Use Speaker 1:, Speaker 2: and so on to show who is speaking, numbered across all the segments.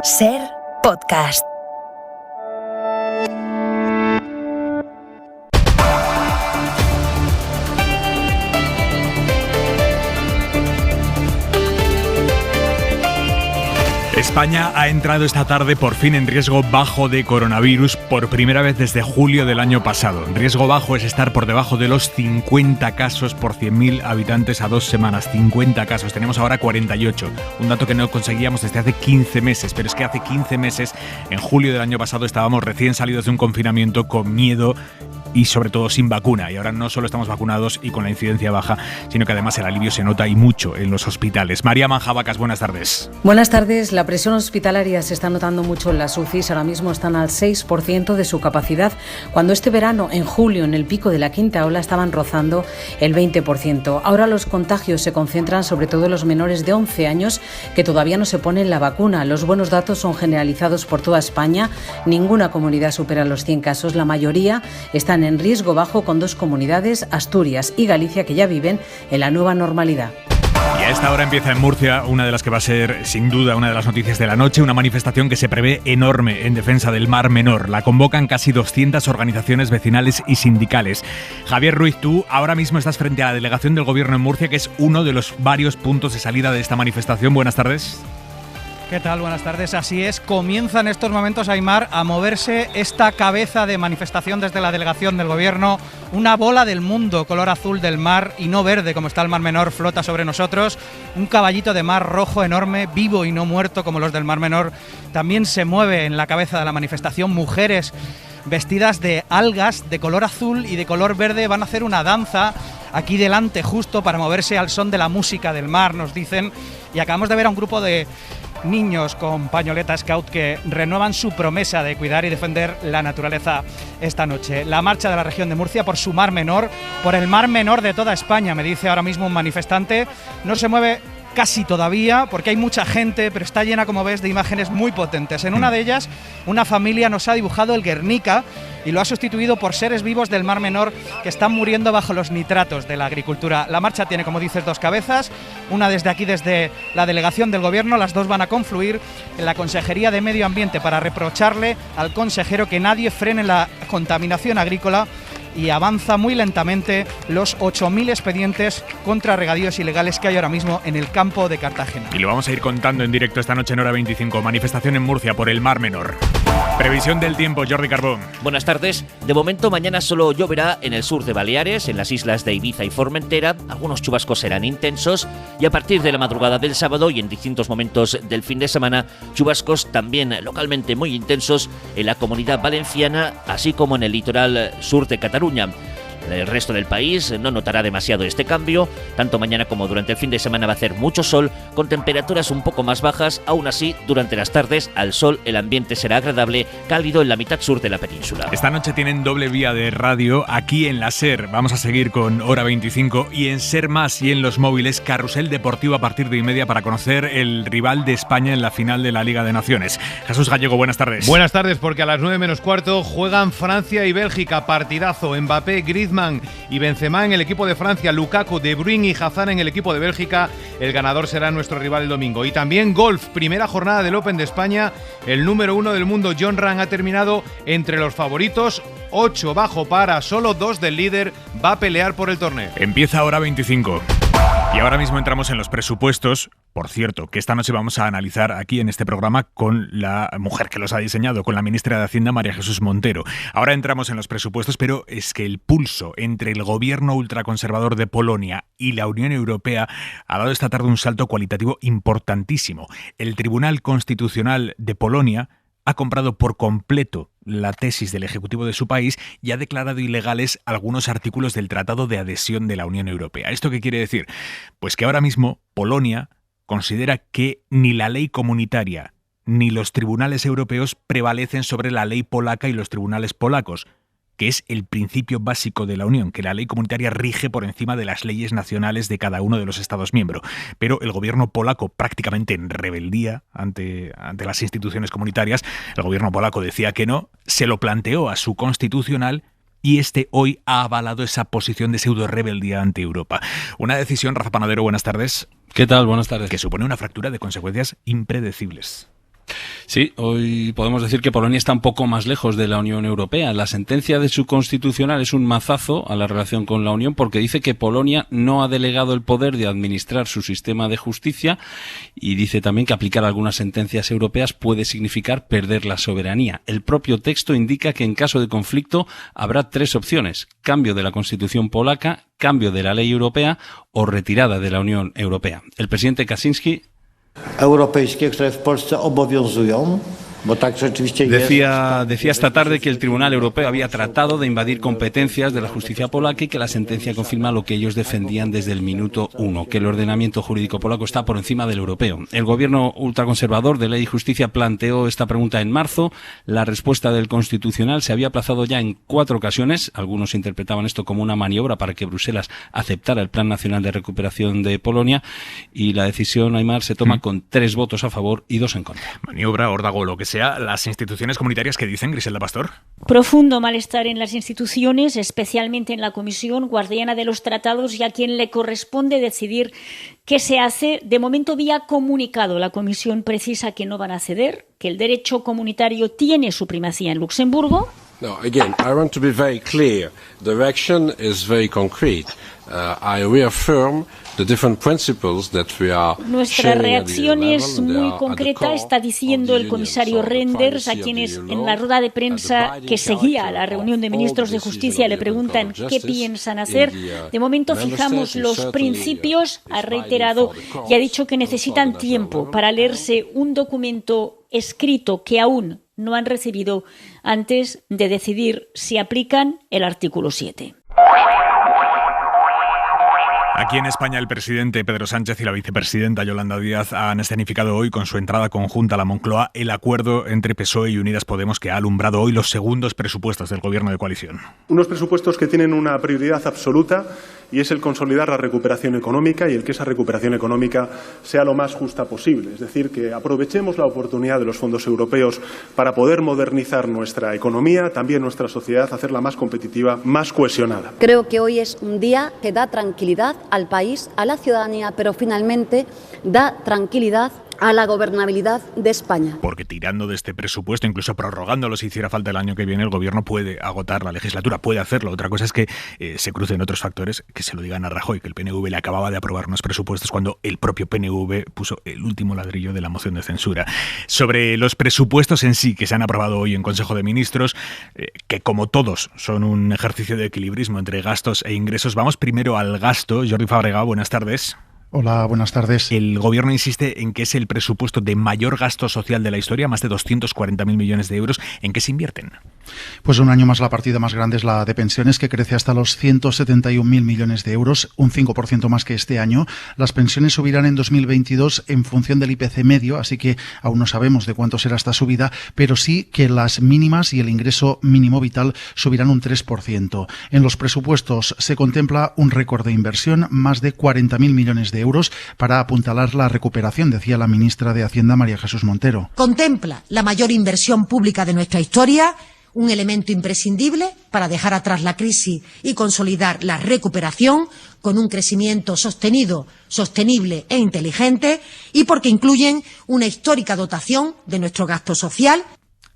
Speaker 1: SER Podcast.
Speaker 2: España ha entrado esta tarde por fin en riesgo bajo de coronavirus por primera vez desde julio del año pasado. Riesgo bajo es estar por debajo de los 50 casos por 100.000 habitantes a 2 semanas. 50 casos, tenemos ahora 48. Un dato que no conseguíamos desde hace 15 meses. Pero es que hace 15 meses, en julio del año pasado, estábamos recién salidos de un confinamiento con miedo y sobre todo sin vacuna. Y ahora no solo estamos vacunados y con la incidencia baja, sino que además el alivio se nota y mucho en los hospitales. María Manjabacas, buenas tardes.
Speaker 3: Buenas tardes. La presión hospitalaria se está notando mucho en las UCIs. Ahora mismo están al 6% de su capacidad, cuando este verano, en julio, en el pico de la quinta ola, estaban rozando el 20%. Ahora los contagios se concentran sobre todo en los menores de 11 años que todavía no se ponen la vacuna. Los buenos datos son generalizados por toda España. Ninguna comunidad supera los 100 casos. La mayoría están en riesgo bajo, con 2 comunidades, Asturias y Galicia, que ya viven en la nueva normalidad.
Speaker 2: Y a esta hora empieza en Murcia una de las que va a ser, sin duda, una de las noticias de la noche, una manifestación que se prevé enorme en defensa del Mar Menor. La convocan casi 200 organizaciones vecinales y sindicales. Javier Ruiz, tú ahora mismo estás frente a la delegación del Gobierno en Murcia, que es uno de los varios puntos de salida de esta manifestación. Buenas tardes.
Speaker 4: ¿Qué tal? Buenas tardes. Así es, comienza en estos momentos, Aimar, a moverse esta cabeza de manifestación desde la delegación del Gobierno. Una bola del mundo, color azul del mar y no verde, como está el Mar Menor, flota sobre nosotros. Un caballito de mar rojo enorme, vivo y no muerto, como los del Mar Menor. También se mueve en la cabeza de la manifestación mujeres vestidas de algas de color azul y de color verde. Van a hacer una danza aquí delante, justo para moverse al son de la música del mar, nos dicen. Y acabamos de ver a un grupo de niños con pañoleta scout que renuevan su promesa de cuidar y defender la naturaleza esta noche. La marcha de la región de Murcia por su Mar Menor, por el Mar Menor de toda España, me dice ahora mismo un manifestante. No se mueve casi todavía, porque hay mucha gente, pero está llena, como ves, de imágenes muy potentes. En una de ellas, una familia nos ha dibujado el Guernica y lo ha sustituido por seres vivos del Mar Menor que están muriendo bajo los nitratos de la agricultura. La marcha tiene, como dices, 2 cabezas, una desde aquí, desde la delegación del Gobierno. Las 2 van a confluir en la Consejería de Medio Ambiente para reprocharle al consejero que nadie frene la contaminación agrícola. Y avanza muy lentamente los 8.000 expedientes contra regadíos ilegales que hay ahora mismo en el campo de Cartagena.
Speaker 2: Y lo vamos a ir contando en directo esta noche en hora 25. Manifestación en Murcia por el Mar Menor. Previsión del tiempo, Jordi Carbón.
Speaker 5: Buenas tardes. De momento mañana solo lloverá en el sur de Baleares, en las islas de Ibiza y Formentera. Algunos chubascos serán intensos y a partir de la madrugada del sábado y en distintos momentos del fin de semana, chubascos también localmente muy intensos en la Comunidad Valenciana, así como en el litoral sur de Cataluña. El resto del país no notará demasiado este cambio. Tanto mañana como durante el fin de semana va a hacer mucho sol, con temperaturas un poco más bajas. Aún así, durante las tardes, al sol, el ambiente será agradable, cálido en la mitad sur de la península.
Speaker 2: Esta noche tienen doble vía de radio aquí en la SER. Vamos a seguir con hora 25 y en SER Más y en los móviles, carrusel deportivo a partir de 1:30 para conocer el rival de España en la final de la Liga de Naciones. Jesús Gallego, buenas tardes.
Speaker 6: Buenas tardes, porque a las 9 menos cuarto juegan Francia y Bélgica. Partidazo. Mbappé, Griezmann y Benzema en el equipo de Francia, Lukaku, De Bruyne y Hazard en el equipo de Bélgica. El ganador será nuestro rival el domingo. Y también golf, primera jornada del Open de España. El número 1 del mundo, Jon Rahm, ha terminado entre los favoritos. 8 bajo para, solo 2 del líder. Va a pelear por el torneo.
Speaker 2: Empieza hora 25. Y ahora mismo entramos en los presupuestos, por cierto, que esta noche vamos a analizar aquí en este programa con la mujer que los ha diseñado, con la ministra de Hacienda, María Jesús Montero. Ahora entramos en los presupuestos, pero es que el pulso entre el gobierno ultraconservador de Polonia y la Unión Europea ha dado esta tarde un salto cualitativo importantísimo. El Tribunal Constitucional de Polonia ha comprado por completo la tesis del Ejecutivo de su país y ha declarado ilegales algunos artículos del Tratado de Adhesión de la Unión Europea. ¿Esto qué quiere decir? Pues que ahora mismo Polonia considera que ni la ley comunitaria ni los tribunales europeos prevalecen sobre la ley polaca y los tribunales polacos, que es el principio básico de la Unión, que la ley comunitaria rige por encima de las leyes nacionales de cada uno de los Estados miembros. Pero el gobierno polaco, prácticamente en rebeldía ante las instituciones comunitarias, el gobierno polaco decía que no, se lo planteó a su constitucional y este hoy ha avalado esa posición de pseudo-rebeldía ante Europa. Una decisión, Rafa Panadero, buenas tardes.
Speaker 7: ¿Qué tal? Buenas tardes.
Speaker 2: Que supone una fractura de consecuencias impredecibles.
Speaker 1: Sí, hoy podemos decir que Polonia está un poco más lejos de la Unión Europea. La sentencia de su constitucional es un mazazo a la relación con la Unión porque dice que Polonia no ha delegado el poder de administrar su sistema de justicia y dice también que aplicar algunas sentencias europeas puede significar perder la soberanía. El propio texto indica que en caso de conflicto habrá 3 opciones: cambio de la Constitución polaca, cambio de la ley europea o retirada de la Unión Europea. El presidente Kaczyński
Speaker 7: europejskie, które w Polsce obowiązują.
Speaker 1: Decía esta tarde que el Tribunal Europeo había tratado de invadir competencias de la justicia polaca y que la sentencia confirma lo que ellos defendían desde el minuto 1, que el ordenamiento jurídico polaco está por encima del europeo. El gobierno ultraconservador de Ley y Justicia planteó esta pregunta en marzo. La respuesta del Constitucional se había aplazado ya en 4 ocasiones. Algunos interpretaban esto como una maniobra para que Bruselas aceptara el Plan Nacional de Recuperación de Polonia y la decisión, Aimar, se toma con 3 votos a favor y 2 en contra.
Speaker 2: Maniobra, órdago, lo que sea. Las instituciones comunitarias, ¿qué dicen, Griselda Pastor?
Speaker 8: Profundo malestar en las instituciones, especialmente en la Comisión, guardiana de los tratados y a quien le corresponde decidir qué se hace. De momento, vía comunicado, la Comisión precisa que no van a ceder, que el derecho comunitario tiene su primacía en Luxemburgo.
Speaker 9: No, again, I want to be very clear. The direction is very concrete. I reaffirm the different principles that we are.
Speaker 8: Nuestra reacción es muy concreta, está diciendo el comisario Reynders, a quienes en la rueda de prensa que seguía a la reunión de ministros de Justicia le preguntan qué piensan hacer. De momento fijamos los principios, ha reiterado y ha dicho que necesitan tiempo para leerse un documento escrito que aún no han recibido antes de decidir si aplican el artículo 7.
Speaker 2: Aquí en España el presidente Pedro Sánchez y la vicepresidenta Yolanda Díaz han escenificado hoy con su entrada conjunta a la Moncloa el acuerdo entre PSOE y Unidas Podemos que ha alumbrado hoy los segundos presupuestos del gobierno de coalición.
Speaker 10: Unos presupuestos que tienen una prioridad absoluta y es el consolidar la recuperación económica y el que esa recuperación económica sea lo más justa posible. Es decir, que aprovechemos la oportunidad de los fondos europeos para poder modernizar nuestra economía, también nuestra sociedad, hacerla más competitiva, más cohesionada.
Speaker 11: Creo que hoy es un día que da tranquilidad al país, a la ciudadanía, pero finalmente da tranquilidad a la gobernabilidad de España.
Speaker 2: Porque tirando de este presupuesto, incluso prorrogándolo si hiciera falta el año que viene, el gobierno puede agotar la legislatura, puede hacerlo. Otra cosa es que se crucen otros factores, que se lo digan a Rajoy, que el PNV le acababa de aprobar unos presupuestos cuando el propio PNV puso el último ladrillo de la moción de censura. Sobre los presupuestos en sí, que se han aprobado hoy en Consejo de Ministros, que como todos son un ejercicio de equilibrismo entre gastos e ingresos, vamos primero al gasto. Jordi Fàbrega, buenas tardes.
Speaker 12: Hola, buenas tardes.
Speaker 2: El gobierno insiste en que es el presupuesto de mayor gasto social de la historia, más de 240.000 millones de euros. ¿En qué se invierten?
Speaker 12: Pues un año más la partida más grande es la de pensiones, que crece hasta los 171.000 millones de euros, un 5% más que este año. Las pensiones subirán en 2022 en función del IPC medio, así que aún no sabemos de cuánto será esta subida, pero sí que las mínimas y el ingreso mínimo vital subirán un 3%. En los presupuestos se contempla un récord de inversión, más de 40.000 millones de euros para apuntalar la recuperación, decía la ministra de Hacienda, María Jesús Montero.
Speaker 13: Contempla la mayor inversión pública de nuestra historia, un elemento imprescindible para dejar atrás la crisis y consolidar la recuperación con un crecimiento sostenido, sostenible e inteligente, y porque incluyen una histórica dotación de nuestro gasto social.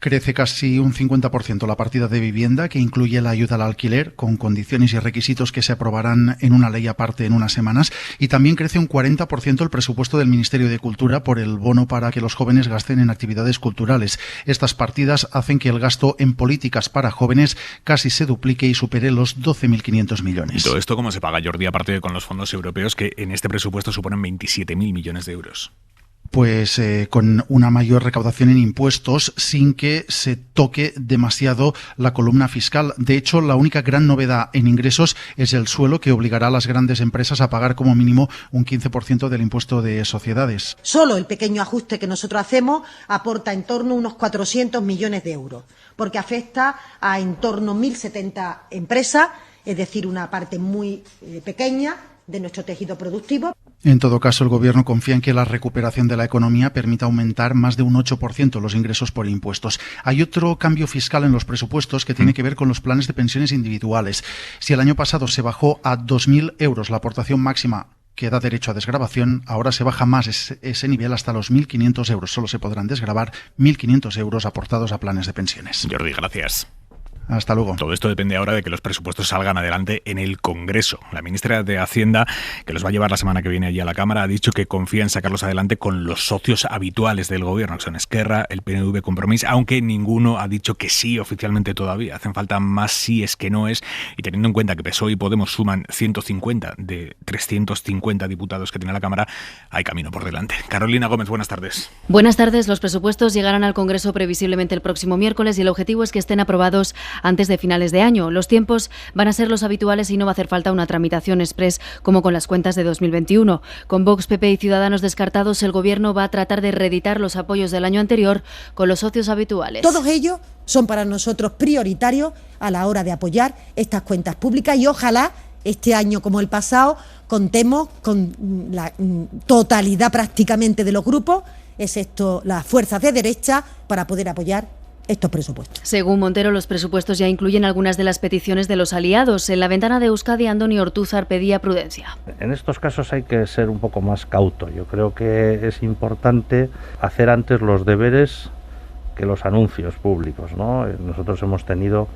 Speaker 12: Crece casi un 50% la partida de vivienda, que incluye la ayuda al alquiler, con condiciones y requisitos que se aprobarán en una ley aparte en unas semanas. Y también crece un 40% el presupuesto del Ministerio de Cultura por el bono para que los jóvenes gasten en actividades culturales. Estas partidas hacen que el gasto en políticas para jóvenes casi se duplique y supere los 12.500 millones.
Speaker 2: ¿Y todo esto cómo se paga, Jordi, aparte de con los fondos europeos, que en este presupuesto suponen 27.000 millones de euros?
Speaker 12: Pues con una mayor recaudación en impuestos sin que se toque demasiado la columna fiscal. De hecho, la única gran novedad en ingresos es el suelo, que obligará a las grandes empresas a pagar como mínimo un 15% del impuesto de sociedades.
Speaker 13: Solo el pequeño ajuste que nosotros hacemos aporta en torno a unos 400 millones de euros, porque afecta a en torno a 1.070 empresas, es decir, una parte muy pequeña de nuestro tejido productivo.
Speaker 12: En todo caso, el Gobierno confía en que la recuperación de la economía permita aumentar más de un 8% los ingresos por impuestos. Hay otro cambio fiscal en los presupuestos que tiene que ver con los planes de pensiones individuales. Si el año pasado se bajó a 2.000 euros la aportación máxima que da derecho a desgravación, ahora se baja más ese nivel hasta los 1.500 euros. Solo se podrán desgravar 1.500 euros aportados a planes de pensiones.
Speaker 2: Jordi, gracias.
Speaker 12: Hasta luego.
Speaker 2: Todo esto depende ahora de que los presupuestos salgan adelante en el Congreso. La ministra de Hacienda, que los va a llevar la semana que viene allí a la Cámara, ha dicho que confía en sacarlos adelante con los socios habituales del gobierno, que son Esquerra, el PNV, Compromís, aunque ninguno ha dicho que sí oficialmente todavía. Hacen falta más síes que noes, y teniendo en cuenta que PSOE y Podemos suman 150 de 350 diputados que tiene la Cámara, hay camino por delante. Carolina Gómez, buenas tardes.
Speaker 14: Buenas tardes. Los presupuestos llegarán al Congreso previsiblemente el próximo miércoles y el objetivo es que estén aprobados antes de finales de año. Los tiempos van a ser los habituales y no va a hacer falta una tramitación exprés como con las cuentas de 2021. Con Vox, PP y Ciudadanos descartados, el Gobierno va a tratar de reeditar los apoyos del año anterior con los socios habituales.
Speaker 13: Todos ellos son para nosotros prioritarios a la hora de apoyar estas cuentas públicas y ojalá este año como el pasado contemos con la totalidad prácticamente de los grupos, excepto las fuerzas de derecha, para poder apoyar estos presupuestos.
Speaker 14: Según Montero, los presupuestos ya incluyen algunas de las peticiones de los aliados. En la ventana de Euskadi, Andoni Ortúzar pedía prudencia.
Speaker 15: En estos casos hay que ser un poco más cauto. Yo creo que es importante hacer antes los deberes que los anuncios públicos, ¿no? Nosotros hemos tenido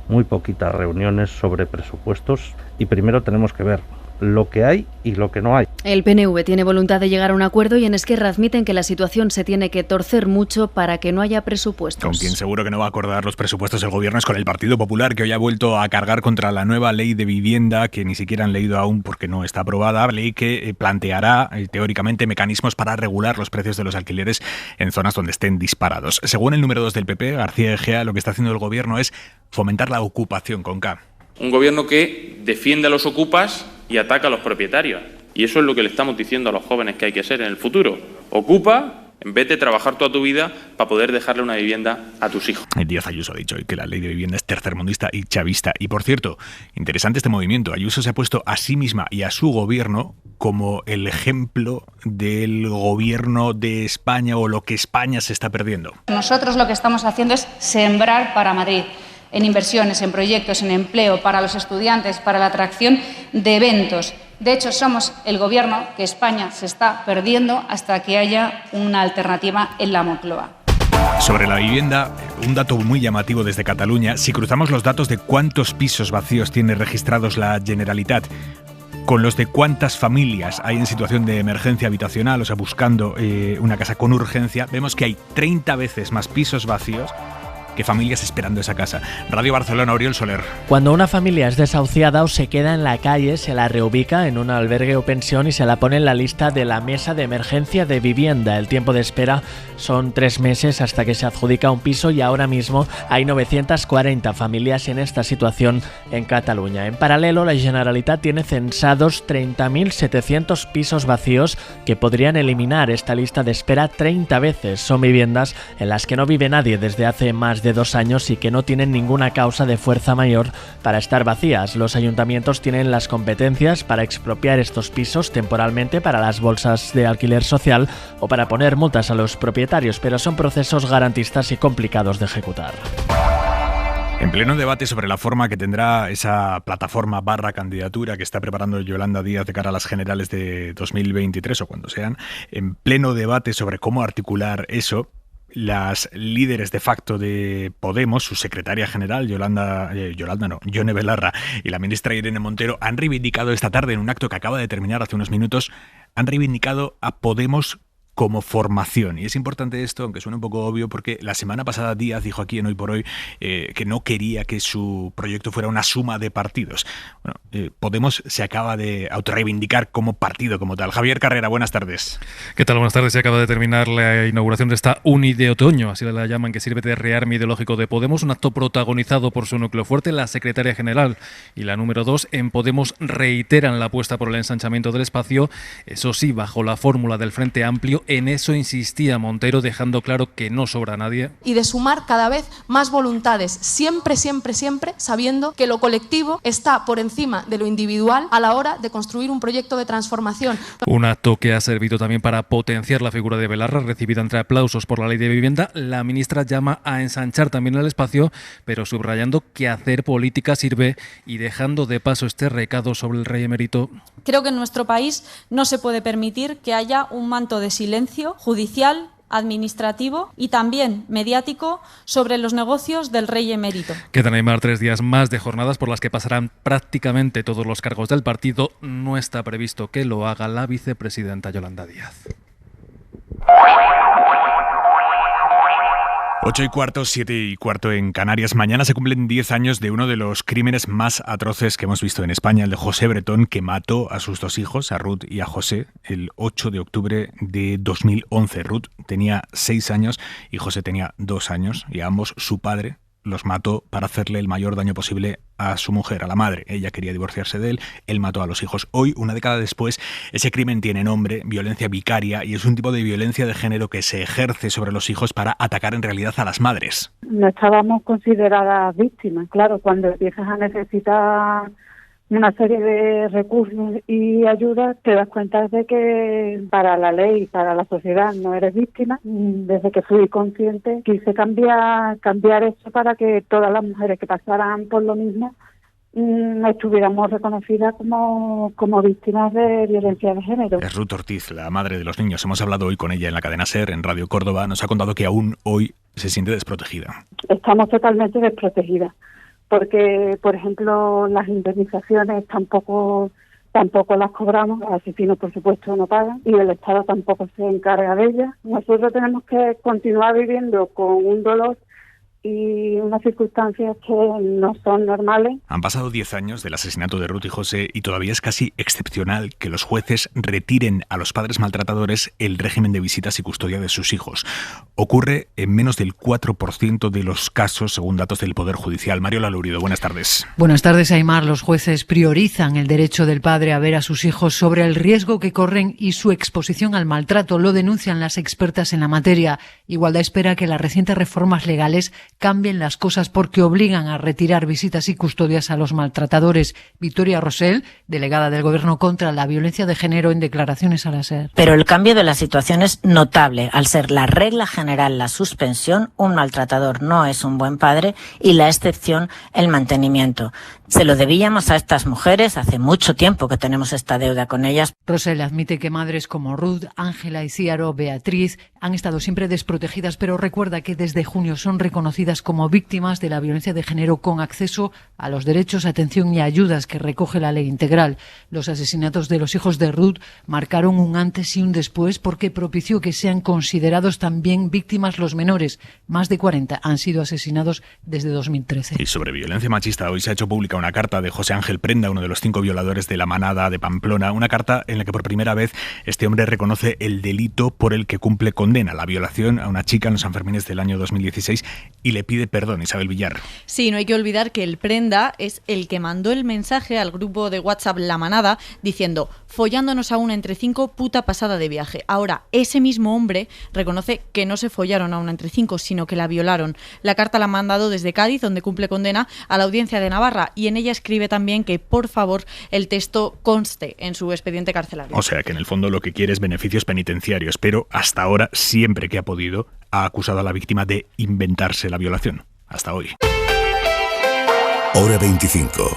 Speaker 15: muy poquitas reuniones sobre presupuestos y primero tenemos que ver lo que hay y lo que no hay.
Speaker 14: El PNV tiene voluntad de llegar a un acuerdo y en Esquerra admiten que la situación se tiene que torcer mucho para que no haya presupuestos.
Speaker 2: Con quien seguro que no va a acordar los presupuestos del gobierno es con el Partido Popular, que hoy ha vuelto a cargar contra la nueva ley de vivienda, que ni siquiera han leído aún porque no está aprobada, ley que planteará teóricamente mecanismos para regular los precios de los alquileres en zonas donde estén disparados. Según el número 2 del PP, García Egea, lo que está haciendo el gobierno es fomentar la ocupación con K.
Speaker 16: Un gobierno que defiende a los ocupas y ataca a los propietarios. Y eso es lo que le estamos diciendo a los jóvenes que hay que ser en el futuro. Ocupa en vez de trabajar toda tu vida para poder dejarle una vivienda a tus hijos.
Speaker 2: Díaz Ayuso ha dicho hoy que la ley de vivienda es tercermundista y chavista. Y por cierto, interesante este movimiento. Ayuso se ha puesto a sí misma y a su gobierno como el ejemplo del gobierno de España o lo que España se está perdiendo.
Speaker 17: Nosotros lo que estamos haciendo es sembrar para Madrid, en inversiones, en proyectos, en empleo, para los estudiantes, para la atracción de eventos. De hecho, somos el gobierno que España se está perdiendo hasta que haya una alternativa en la Moncloa.
Speaker 2: Sobre la vivienda, un dato muy llamativo desde Cataluña. Si cruzamos los datos de cuántos pisos vacíos tiene registrados la Generalitat con los de cuántas familias hay en situación de emergencia habitacional, o sea, buscando una casa con urgencia, vemos que hay 30 veces más pisos vacíos que familias esperando esa casa. Radio Barcelona, Oriol Soler.
Speaker 18: Cuando una familia es desahuciada o se queda en la calle, se la reubica en un albergue o pensión y se la pone en la lista de la mesa de emergencia de vivienda. El tiempo de espera son 3 meses hasta que se adjudica un piso y ahora mismo hay 940 familias en esta situación en Cataluña. En paralelo, la Generalitat tiene censados 30.700 pisos vacíos que podrían eliminar esta lista de espera 30 veces. Son viviendas en las que no vive nadie desde hace más de 2 años y que no tienen ninguna causa de fuerza mayor para estar vacías. Los ayuntamientos tienen las competencias para expropiar estos pisos temporalmente para las bolsas de alquiler social o para poner multas a los propietarios, pero son procesos garantistas y complicados de ejecutar.
Speaker 2: En pleno debate sobre la forma que tendrá esa plataforma / candidatura que está preparando Yolanda Díaz de cara a las generales de 2023 o cuando sean, en pleno debate sobre cómo articular eso, las líderes de facto de Podemos, su secretaria general, Yone Belarra, y la ministra Irene Montero, han reivindicado esta tarde en un acto que acaba de terminar hace unos minutos, han reivindicado a Podemos como formación. Y es importante esto, aunque suene un poco obvio, porque la semana pasada Díaz dijo aquí en Hoy por Hoy que no quería que su proyecto fuera una suma de partidos. Bueno, Podemos se acaba de autorreivindicar como partido como tal. Javier Carrera, buenas tardes.
Speaker 19: ¿Qué tal? Buenas tardes. Se acaba de terminar la inauguración de esta Uni de Otoño, así la llaman, que sirve de rearme ideológico de Podemos, un acto protagonizado por su núcleo fuerte, la secretaria general y la número 2. En Podemos reiteran la apuesta por el ensanchamiento del espacio, eso sí, bajo la fórmula del Frente Amplio En eso insistía Montero, dejando claro que no sobra a nadie.
Speaker 20: Y de sumar cada vez más voluntades, siempre, siempre, siempre, sabiendo que lo colectivo está por encima de lo individual a la hora de construir un proyecto de transformación.
Speaker 19: Un acto que ha servido también para potenciar la figura de Belarra, recibida entre aplausos por la Ley de Vivienda. La ministra llama a ensanchar también el espacio, pero subrayando que hacer política sirve y dejando de paso este recado sobre el rey emérito.
Speaker 21: Creo que en nuestro país no se puede permitir que haya un manto de silencio judicial, administrativo y también mediático sobre los negocios del rey emérito.
Speaker 19: Quedan, Aimar, 3 días más de jornadas por las que pasarán prácticamente todos los cargos del partido. No está previsto que lo haga la vicepresidenta Yolanda Díaz. 8:15, 7:15 en Canarias. Mañana se cumplen 10 años de uno de los crímenes más atroces que hemos visto en España, el de José Bretón, que mató a sus 2 hijos, a Ruth y a José, el 8 de octubre de 2011. Ruth tenía 6 años y José tenía 2 años, y a ambos su padre los mató para hacerle el mayor daño posible a su mujer, a la madre. Ella quería divorciarse de él, él mató a los hijos. Hoy, una década después, ese crimen tiene nombre, violencia vicaria, y es un tipo de violencia de género que se ejerce sobre los hijos para atacar en realidad a las madres.
Speaker 22: No estábamos consideradas víctimas. Claro, cuando empiezas a necesitar una serie de recursos y ayudas, te das cuenta de que para la ley, para la sociedad, no eres víctima. Desde que fui consciente, quise cambiar eso para que todas las mujeres que pasaran por lo mismo estuviéramos reconocidas como víctimas de violencia de género.
Speaker 2: Es Ruth Ortiz, la madre de los niños. Hemos hablado hoy con ella en la cadena SER, en Radio Córdoba. Nos ha contado que aún hoy se siente desprotegida.
Speaker 22: Estamos totalmente desprotegidas, porque, por ejemplo, las indemnizaciones tampoco las cobramos, los asesinos, por supuesto, no pagan, y el Estado tampoco se encarga de ellas. Nosotros tenemos que continuar viviendo con un dolor y unas circunstancias que no son normales.
Speaker 2: Han pasado 10 años del asesinato de Ruth y José y todavía es casi excepcional que los jueces retiren a los padres maltratadores el régimen de visitas y custodia de sus hijos. Ocurre en menos del 4% de los casos, según datos del Poder Judicial. Mario Lalurido, buenas tardes.
Speaker 23: Buenas tardes, Aimar. Los jueces priorizan el derecho del padre a ver a sus hijos sobre el riesgo que corren y su exposición al maltrato. Lo denuncian las expertas en la materia. Igualdad espera que las recientes reformas legales cambien las cosas porque obligan a retirar visitas y custodias a los maltratadores. Victoria Rosell, delegada del Gobierno contra la violencia de género, en declaraciones a la SER.
Speaker 24: Pero el cambio de la situación es notable. Al ser la regla general la suspensión, un maltratador no es un buen padre y la excepción el mantenimiento. Se lo debíamos a estas mujeres, hace mucho tiempo que tenemos esta deuda con ellas.
Speaker 23: Rosell admite que madres como Ruth, Ángela, Iciaro, Beatriz han estado siempre desprotegidas, pero recuerda que desde junio son reconocidas como víctimas de la violencia de género con acceso a los derechos, atención y ayudas que recoge la ley integral. Los asesinatos de los hijos de Ruth marcaron un antes y un después porque propició que sean considerados también víctimas los menores. Más de 40 han sido asesinados desde 2013.
Speaker 2: Y sobre violencia machista, hoy se ha hecho pública una carta de José Ángel Prenda, uno de los 5 violadores de la manada de Pamplona, una carta en la que por primera vez este hombre reconoce el delito por el que cumple condena, la violación a una chica en los Sanfermines del año 2016, y le pide perdón. Isabel Villar.
Speaker 25: Sí, no hay que olvidar que el Prenda es el que mandó el mensaje al grupo de WhatsApp La Manada diciendo: follándonos a una entre 5, puta pasada de viaje. Ahora, ese mismo hombre reconoce que no se follaron a una entre 5, sino que la violaron. La carta la ha mandado desde Cádiz, donde cumple condena, a la Audiencia de Navarra, y en ella escribe también que, por favor, el texto conste en su expediente carcelario.
Speaker 2: O sea, que en el fondo lo que quiere es beneficios penitenciarios, pero hasta ahora, siempre que ha podido, ha acusado a la víctima de inventarse la violación. Hasta hoy.
Speaker 26: Hora 25.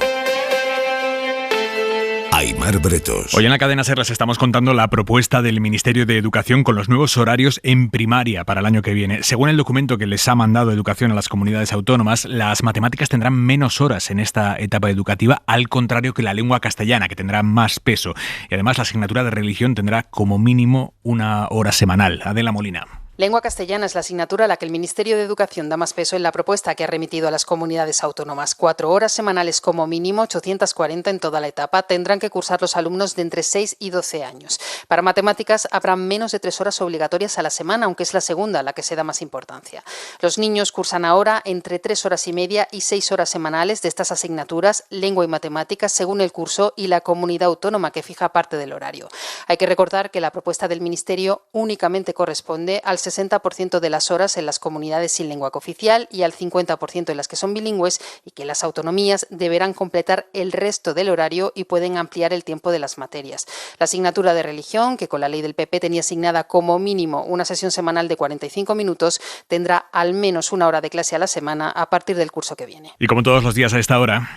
Speaker 26: Aimar Bretos.
Speaker 2: Hoy en la cadena SER les estamos contando la propuesta del Ministerio de Educación con los nuevos horarios en primaria para el año que viene. Según el documento que les ha mandado Educación a las comunidades autónomas, las matemáticas tendrán menos horas en esta etapa educativa, al contrario que la lengua castellana, que tendrá más peso. Y además la asignatura de religión tendrá como mínimo 1 hora semanal. Adela Molina.
Speaker 1: Lengua castellana es la asignatura a la que el Ministerio de Educación da más peso en la propuesta que ha remitido a las comunidades autónomas. 4 horas semanales como mínimo, 840 en toda la etapa, tendrán que cursar los alumnos de entre 6 y 12 años. Para matemáticas habrá menos de 3 horas obligatorias a la semana, aunque es la segunda a la que se da más importancia. Los niños cursan ahora entre 3 horas y media y 6 horas semanales de estas asignaturas, lengua y matemáticas, según el curso y la comunidad autónoma que fija parte del horario. Hay que recordar que la propuesta del Ministerio únicamente corresponde al 60% de las horas en las comunidades sin lengua cooficial y al 50% en las que son bilingües, y que las autonomías deberán completar el resto del horario y pueden ampliar el tiempo de las materias. La asignatura de religión, que con la ley del PP tenía asignada como mínimo una sesión semanal de 45 minutos, tendrá al menos 1 hora de clase a la semana a partir del curso que viene.
Speaker 2: Y como todos los días a esta hora,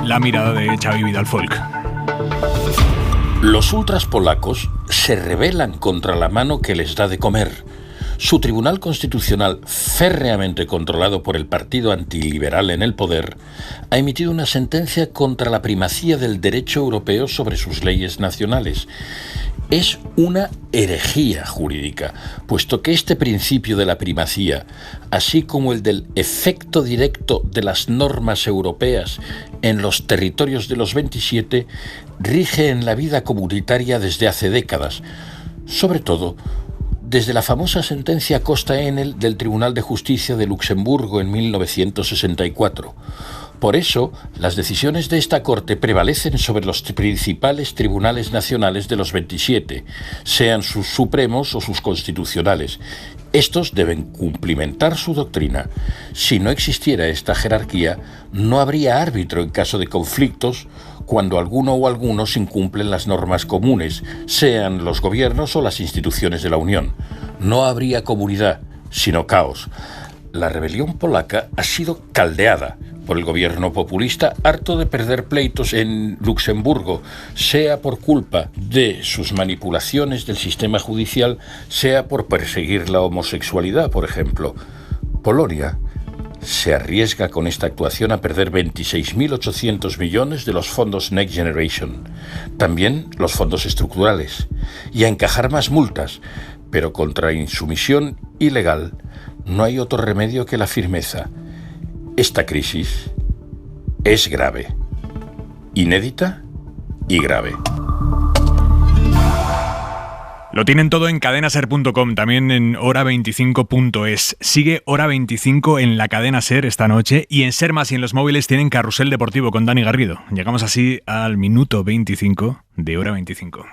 Speaker 2: la mirada de Xavi Vidal-Folk.
Speaker 3: Los ultras polacos se rebelan contra la mano que les da de comer. Su Tribunal Constitucional, férreamente controlado por el partido antiliberal en el poder, ha emitido una sentencia contra la primacía del derecho europeo sobre sus leyes nacionales. Es una herejía jurídica, puesto que este principio de la primacía, así como el del efecto directo de las normas europeas en los territorios de los 27, rige en la vida comunitaria desde hace décadas, sobre todo desde la famosa sentencia Costa Enel del Tribunal de Justicia de Luxemburgo en 1964. Por eso, las decisiones de esta Corte prevalecen sobre los principales tribunales nacionales de los 27, sean sus supremos o sus constitucionales. Estos deben cumplimentar su doctrina. Si no existiera esta jerarquía, no habría árbitro en caso de conflictos cuando alguno o algunos incumplen las normas comunes, sean los gobiernos o las instituciones de la Unión. No habría comunidad, sino caos. La rebelión polaca ha sido caldeada por el gobierno populista, harto de perder pleitos en Luxemburgo, sea por culpa de sus manipulaciones del sistema judicial, sea por perseguir la homosexualidad, por ejemplo. Polonia se arriesga con esta actuación a perder 26.800 millones de los fondos Next Generation, también los fondos estructurales, y a encajar más multas, pero contra insumisión ilegal no hay otro remedio que la firmeza. Esta crisis es grave, inédita y grave.
Speaker 2: Lo tienen todo en cadenaser.com, también en hora25.es. Sigue Hora 25 en la cadena SER esta noche, y en SER Más y en los móviles tienen Carrusel Deportivo con Dani Garrido. Llegamos así al minuto 25 de Hora 25.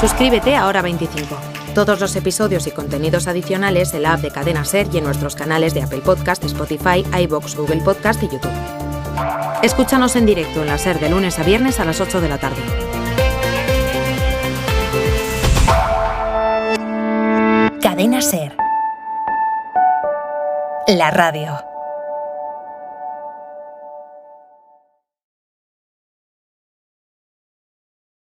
Speaker 4: Suscríbete a Hora 25. Todos los episodios y contenidos adicionales en la app de Cadena SER y en nuestros canales de Apple Podcast, Spotify, iVoox, Google Podcast y YouTube. Escúchanos en directo en la SER de lunes a viernes a las 8 de la tarde.
Speaker 5: Cadena SER. La radio.